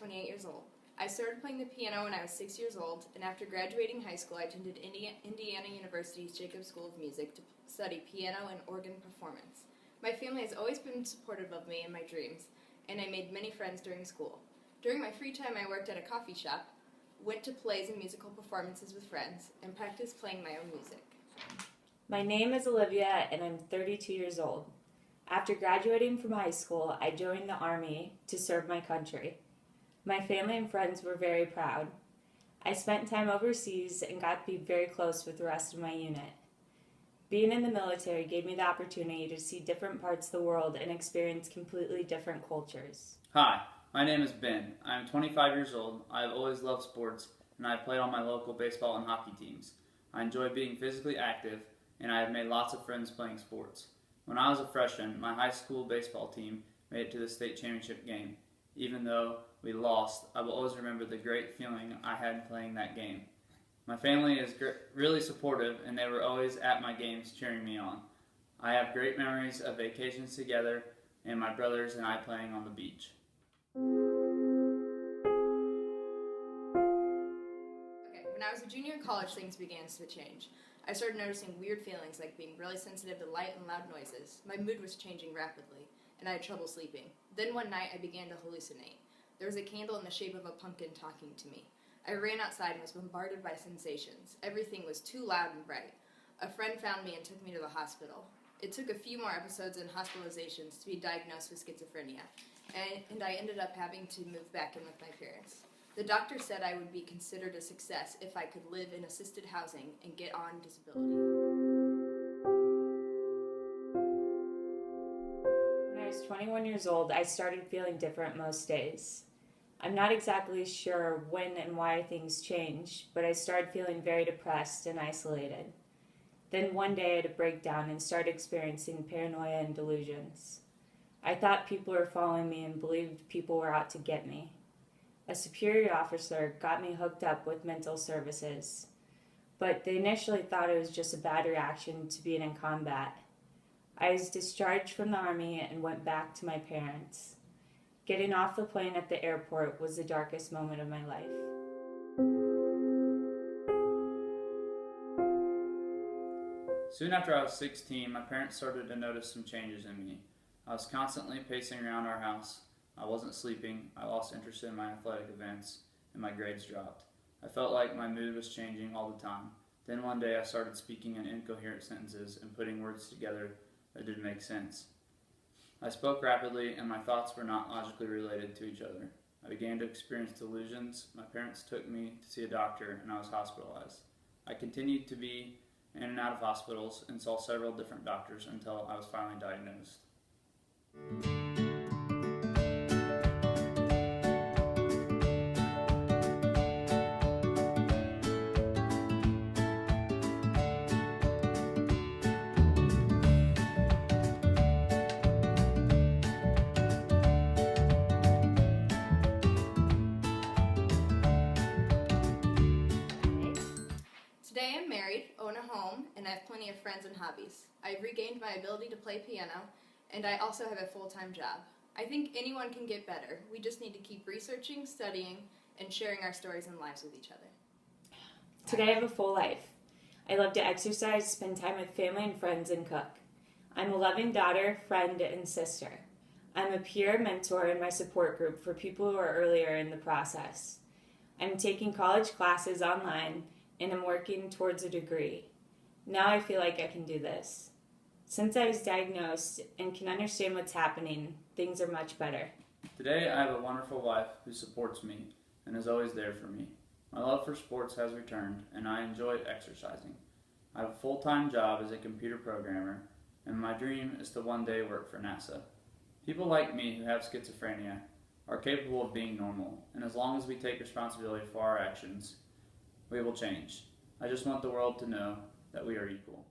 28 years old. I started playing the piano when I was 6 years old, and after graduating high school, I attended Indiana University's Jacobs School of Music to study piano and organ performance. My family has always been supportive of me and my dreams, and I made many friends during school. During my free time, I worked at a coffee shop, went to plays and musical performances with friends, and practiced playing my own music. My name is Olivia, and I'm 32 years old. After graduating from high school, I joined the Army to serve my country. My family and friends were very proud. I spent time overseas and got to be very close with the rest of my unit. Being in the military gave me the opportunity to see different parts of the world and experience completely different cultures. Hi, my name is Ben. I am 25 years old. I have always loved sports, and I have played on my local baseball and hockey teams. I enjoy being physically active, and I have made lots of friends playing sports. When I was a freshman, my high school baseball team made it to the state championship game. Even though we lost, I will always remember the great feeling I had playing that game. My family is really supportive, and they were always at my games cheering me on. I have great memories of vacations together and my brothers and I playing on the beach. Okay, when I was a junior in college, things began to change. I started noticing weird feelings like being really sensitive to light and loud noises. My mood was changing rapidly, and I had trouble sleeping. Then one night I began to hallucinate. There was a candle in the shape of a pumpkin talking to me. I ran outside and was bombarded by sensations. Everything was too loud and bright. A friend found me and took me to the hospital. It took a few more episodes and hospitalizations to be diagnosed with schizophrenia, and I ended up having to move back in with my parents. The doctor said I would be considered a success if I could live in assisted housing and get on disability. When I was 21 years old, I started feeling different most days. I'm not exactly sure when and why things changed, but I started feeling very depressed and isolated. Then one day I had a breakdown and started experiencing paranoia and delusions. I thought people were following me and believed people were out to get me. A superior officer got me hooked up with mental services, but they initially thought it was just a bad reaction to being in combat. I was discharged from the Army and went back to my parents. Getting off the plane at the airport was the darkest moment of my life. Soon after I was 16, my parents started to notice some changes in me. I was constantly pacing around our house. I wasn't sleeping, I lost interest in my athletic events, and my grades dropped. I felt like my mood was changing all the time. Then one day I started speaking in incoherent sentences and putting words together that didn't make sense. I spoke rapidly, and my thoughts were not logically related to each other. I began to experience delusions. My parents took me to see a doctor, and I was hospitalized. I continued to be in and out of hospitals and saw several different doctors until I was finally diagnosed. Today I'm married, own a home, and I have plenty of friends and hobbies. I've regained my ability to play piano, and I also have a full-time job. I think anyone can get better. We just need to keep researching, studying, and sharing our stories and lives with each other. Today I have a full life. I love to exercise, spend time with family and friends, and cook. I'm a loving daughter, friend, and sister. I'm a peer mentor in my support group for people who are earlier in the process. I'm taking college classes online, and I'm working towards a degree. Now I feel like I can do this. Since I was diagnosed and can understand what's happening, things are much better. Today I have a wonderful wife who supports me and is always there for me. My love for sports has returned, and I enjoy exercising. I have a full-time job as a computer programmer, and my dream is to one day work for NASA. People like me who have schizophrenia are capable of being normal, and as long as we take responsibility for our actions, we will change. I just want the world to know that we are equal.